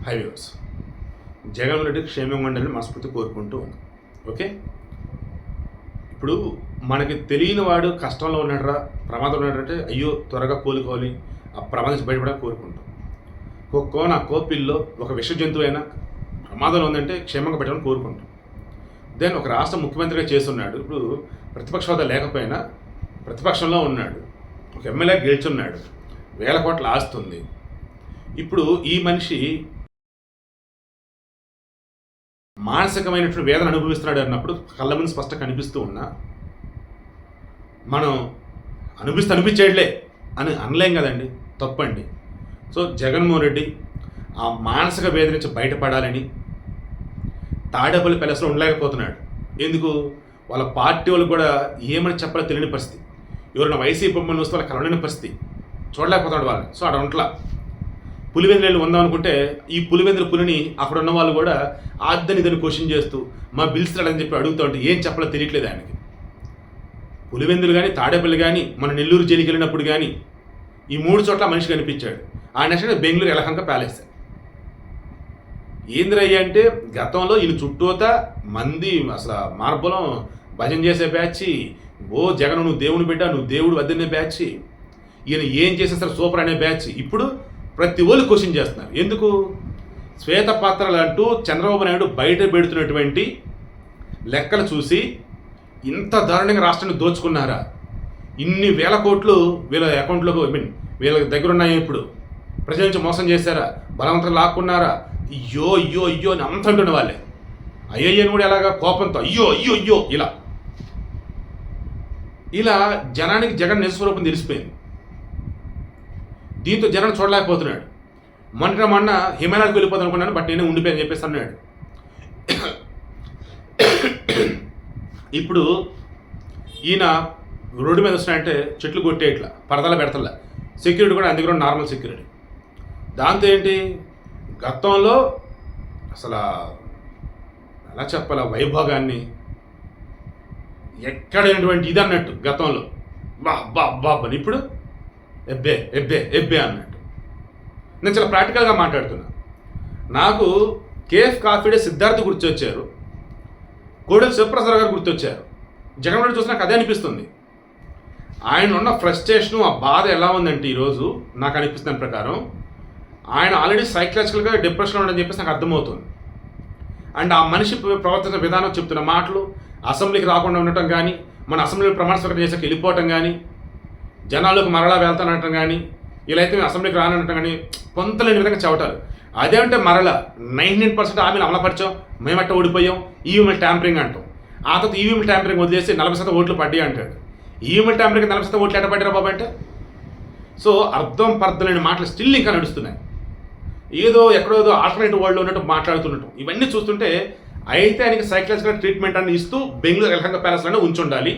Highways Jaganmohan రెడ్డికి క్షేమంగా ఉండాలని మనస్ఫూర్తి కోరుకుంటూ ఉన్నాం. ఓకే, ఇప్పుడు మనకి తెలియని వాడు కష్టంలో ఉన్నాడరా, ప్రమాదం ఉన్నాడంటే అయ్యో త్వరగా కోలుకోవాలి, ఆ ప్రమాదం నుంచి బయటపడాలని కోరుకుంటాం. కుక్కో నక్కో పిల్లో ఒక విష జంతువు అయినా ప్రమాదంలో ఉందంటే క్షేమంగా పెట్టాలని కోరుకుంటాం. దెన్ ఒక రాష్ట్ర ముఖ్యమంత్రిగా చేస్తున్నాడు, ఇప్పుడు ప్రతిపక్ష హోదా లేకపోయినా ప్రతిపక్షంలో ఉన్నాడు, ఒక ఎమ్మెల్యే గెలుచున్నాడు, 1000 కోట్ల ఆస్తుంది. ఇప్పుడు ఈ మనిషి మానసికమైనటువంటి వేదన అనుభవిస్తున్నాడు అన్నప్పుడు కళ్ళ ముందు స్పష్టంగా కనిపిస్తూ ఉన్నా మనం అనిపించేట్లే అని అనలేం కదండి, తప్పండి. సో జగన్మోహన్ రెడ్డి ఆ మానసిక వేదన నుంచి బయటపడాలని తాడేపల్లి ప్యాలెస్లో ఉండలేకపోతున్నాడు. ఎందుకు? వాళ్ళ పార్టీ వాళ్ళు కూడా ఏమని చెప్పాలో తెలియని పరిస్థితి, ఎవరైనా వైసీపీ బొమ్మను వస్తే వాళ్ళకి కలవలేని పరిస్థితి, చూడలేకపోతాడు వాళ్ళని. సో అక్కడ ఉంట్లా పులివెందులు ఉందాం అనుకుంటే ఈ పులివెందుల పులిని అక్కడ ఉన్న వాళ్ళు కూడా ఆద్దని ఇదని క్వశ్చన్ చేస్తూ మా బిల్స్ రాడని చెప్పి అడుగుతూ ఉంటే ఏం చెప్పాలో తెలియట్లేదు ఆయనకి. పులివెందులు కానీ తాడేపల్లి కానీ మన నెల్లూరు జైలుకి వెళ్ళినప్పుడు కానీ ఈ 3 చోట్ల మనిషి కనిపించాడు. ఆ నెక్స్ట్ బెంగళూరు ఎలహంక ప్యాలెస్. ఏంద్రయ్య అంటే గతంలో ఈయన చుట్టూత మంది అసలు మార్బలం భజన చేసే బ్యాచ్, ఓ జగన్ నువ్వు దేవుని బిడ్డ, నువ్వు దేవుడు వద్దనే బ్యాచ్, ఈయన ఏం చేసేస్తారు సూపర్ అనే బ్యాచ్. ఇప్పుడు ప్రతి ఒళ్ళు క్వశ్చన్ చేస్తున్నారు. ఎందుకు? శ్వేతపత్రాలు అంటూ చంద్రబాబు నాయుడు బయట పెడుతున్నటువంటి లెక్కలు చూసి ఇంత దారుణంగా రాష్ట్రాన్ని దోచుకున్నారా, ఇన్ని 1000 కోట్లు వీళ్ళ అకౌంట్లోకి వీళ్ళ దగ్గర ఉన్నాయి, ఇప్పుడు ప్రజల నుంచి మోసం చేశారా, బలవంతంగా లాక్కున్నారా, అయ్యో అయ్యో అయ్యో అని అంత అంటున్న వాళ్ళే. అయ్యయ్యని కూడా ఎలాగా కోపంతో అయ్యో అయ్యో అయ్యో ఇలా జనానికి జగన్ నిజస్వరూపం తెలిసిపోయింది. దీంతో జనం చూడలేకపోతున్నాడు. మొన్న హిమాలయాలకు వెళ్ళిపోతాను అనుకున్నాను, బట్ నేనే ఉండిపోయాను చెప్పేసి అన్నాడు. ఇప్పుడు ఈయన రోడ్డు మీద వస్తున్నాయంటే చెట్లు కొట్టే ఇట్లా పరదాల పెడతల్లా, సెక్యూరిటీ కూడా అందుకు నార్మల్ సెక్యూరిటీ. దాంతో ఏంటి, గతంలో అసలు ఎలా చెప్పాల వైభోగాన్ని ఎక్కడైనటువంటి ఇది అన్నట్టు గతంలో బాబని ఇప్పుడు ఎబ్బే ఎబ్బే ఎబ్బే అన్నట్టు. నేను చాలా ప్రాక్టికల్గా మాట్లాడుతున్నా. నాకు కేఎఫ్ కాఫీ డే సిద్ధార్థ్ గుర్తొచ్చారు, కోడెల శివప్రసాద్ గారు గుర్తొచ్చారు. జగన్ రెడ్డి చూసి నాకు అదే అనిపిస్తుంది. ఆయన ఉన్న ఫ్రస్ట్రేషను, ఆ బాధ ఎలా ఉందంటే ఈరోజు నాకు అనిపిస్తున్న ప్రకారం ఆయన ఆల్రెడీ సైకలాజికల్గా డిప్రెషన్లో ఉండని చెప్పేసి నాకు అర్థమవుతుంది. అండ్ ఆ మనిషి ప్రవర్తించిన విధానం, చెప్తున్న మాటలు, అసెంబ్లీకి రాకుండా ఉండటం కానీ, మన అసెంబ్లీ ప్రమాణ స్వీకారం చేసాక వెళ్ళిపోవటం కానీ, జనాలకు మరలా వెళ్తానటం కానీ, ఇలా అయితే అసెంబ్లీకి రానటం కానీ పొంతలేని విధంగా చెవటారు. అదేంటే మరలా 99% హామీలు అమలుపరిచాం, మేమట్ట ఓడిపోయాం, ఈవీఎంల ట్యాంపరింగ్ అంటాం. ఆ తర్వాత ఈవీఎంల ట్యాంపరింగ్ వదిలేసి 40% ఓట్లు పడ్డాయి అంటాడు. ఈవీఎంల ట్యాంపరింగ్ 40% ఓట్లు ఎట్ట పడ్డారా బాబు అంటే? సో అర్థం పర్థలేని మాటలు స్టిల్ ఇంకా నడుస్తున్నాయి. ఏదో ఎక్కడో ఆల్టర్నేటివ్ వరల్డ్లో ఉన్నట్టు మాట్లాడుతున్నట్టు ఇవన్నీ చూస్తుంటే అయితే ఆయనకి సైకలాజికల్ ట్రీట్మెంట్ అని ఇస్తూ బెంగళూరు ఎలహంక ప్యాలెస్లోనే ఉంచుండాలి.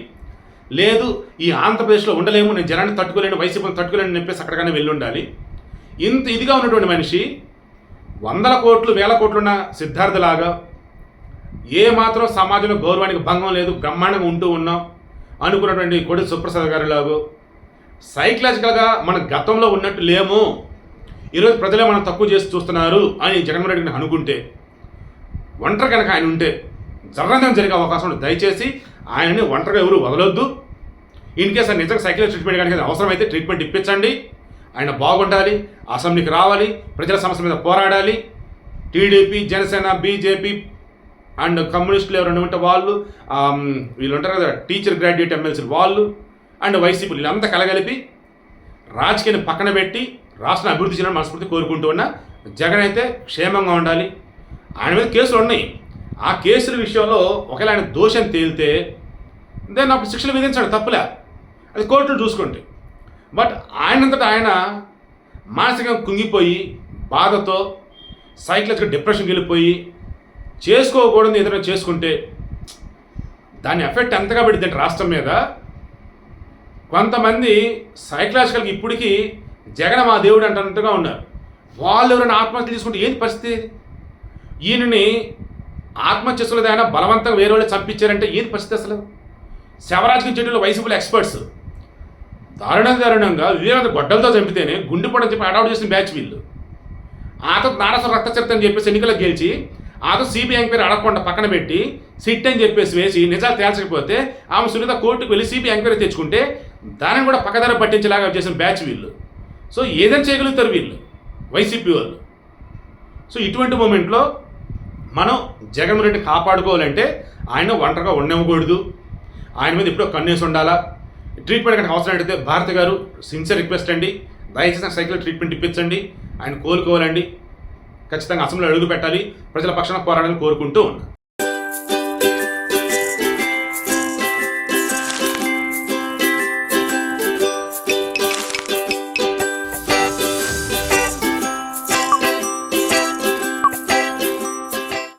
లేదు ఈ ఆంధ్రప్రదేశ్లో ఉండలేము, నేను జనాన్ని తట్టుకోలేను, వైసీపీని తట్టుకోలేని చెప్పేసి అక్కడికైనా వెళ్ళి ఉండాలి. ఇంత ఇదిగా ఉన్నటువంటి మనిషి 100 కోట్లు 1000 కోట్లున్న సిద్ధార్థలాగా ఏ మాత్రం సమాజంలో గౌరవానికి భంగం లేదు, బ్రహ్మాండంగా ఉంటూ ఉన్నాం అనుకున్నటువంటి కోడెల సుప్రసాద్ గారి లాగో సైకలాజికల్గా మన గతంలో ఉన్నట్టు లేము, ఈరోజు ప్రజలే మనం తక్కువ చేసి చూస్తున్నారు అని జగన్మోహన్ రెడ్డిని అనుకుంటే, ఒంటరి కనుక ఆయన ఉంటే జరగడం జరిగే అవకాశం ఉంది. దయచేసి ఆయనని ఒంటరిగా ఎవరు వదలొద్దు. ఇన్ కేసు నిజంగా సైకలాజికల్ ట్రీట్మెంట్ కనుక అవసరమైతే ట్రీట్మెంట్ ఇప్పించండి. ఆయన బాగుండాలి, అసెంబ్లీకి రావాలి, ప్రజల సమస్యల మీద పోరాడాలి. టీడీపీ, జనసేన, బీజేపీ అండ్ కమ్యూనిస్టులు ఎవరైనా ఉంటే వాళ్ళు, వీళ్ళు ఉంటారు కదా టీచర్ గ్రాడ్యుయేట్ ఎమ్మెల్సీలు వాళ్ళు, అండ్ వైసీపీ వీళ్ళంతా కలగలిపి రాజకీయాన్ని పక్కన పెట్టి రాష్ట్ర అభివృద్ధి చేయాలని మనస్ఫూర్తి కోరుకుంటూ ఉన్న జగన్ అయితే క్షేమంగా ఉండాలి. ఆయన మీద కేసులు ఉన్నాయి. ఆ కేసుల విషయంలో ఒకవేళ ఆయన దోషం తేలితే దాన్ని అప్పుడు శిక్షలు విధించాడు, తప్పులే, అది కోర్టులు చూసుకుంటే. బట్ ఆయనంతటా ఆయన మానసికంగా కుంగిపోయి బాధతో సైకలాజికల్ డిప్రెషన్కి వెళ్ళిపోయి చేసుకోకూడదు ఏదైనా చేసుకుంటే దాని ఎఫెక్ట్ ఎంతగా పడింది రాష్ట్రం మీద. కొంతమంది సైకలాజికల్గా ఇప్పటికీ జగన్ మా దేవుడు అంటున్నట్టుగా ఉన్నారు. వాళ్ళు ఎవరైనా ఆత్మహత్య తీసుకుంటే ఏంటి పరిస్థితి? ఈయనని ఆత్మహత్య చేసుకోలేదు, ఆయన బలవంతంగా వేరే వాళ్ళు చంపించారంటే ఏంటి పరిస్థితి? అసలు శవరాజకీయ చెట్టులో వైసీపీలో ఎక్స్పర్ట్స్ దారుణంగా వివేకానంద గొడ్డలతో చంపితేనే గుండెపోవడం చెప్పి అడాప్ట్ చేసిన బ్యాచ్ వీళ్ళు. ఆతో నారాసం రక్త చరిత్ర అని చెప్పేసి ఎన్నికల్లో గెలిచి ఆతో సిబిఐ ఎంక్వైరీ అడగకుండా పక్కన పెట్టి సిట్ అని చెప్పేసి వేసి నిజాలు తేల్చకపోతే ఆమె సునీత కోర్టుకు వెళ్ళి సిబిఐ ఎంక్వైరీ తెచ్చుకుంటే దానిని కూడా పక్కదారి పట్టించేలాగా చేసిన బ్యాచ్ వీళ్ళు. సో ఏదైనా చేయగలుగుతారు వీళ్ళు వైసీపీ వాళ్ళు. సో ఇటువంటి మూమెంట్లో మనం జగన్మోహన్ రెడ్డి కాపాడుకోవాలంటే ఆయన ఒంటరిగా ఉండకూడదు, ఆయన మీద ఎప్పుడో కన్నేసి ఉండాలా. ట్రీట్మెంట్ కనుక అవసరం అడిగితే భారతి గారు సిన్సియర్ రిక్వెస్ట్ అండి, దయచేసి సైకిల్ ట్రీట్మెంట్ ఇప్పించండి, ఆయన కోలుకోవాలండి, ఖచ్చితంగా అసెంబ్లీలో అడుగు పెట్టాలి, ప్రజల పక్షాన పోరాడాలని కోరుకుంటూ ఉన్నాను.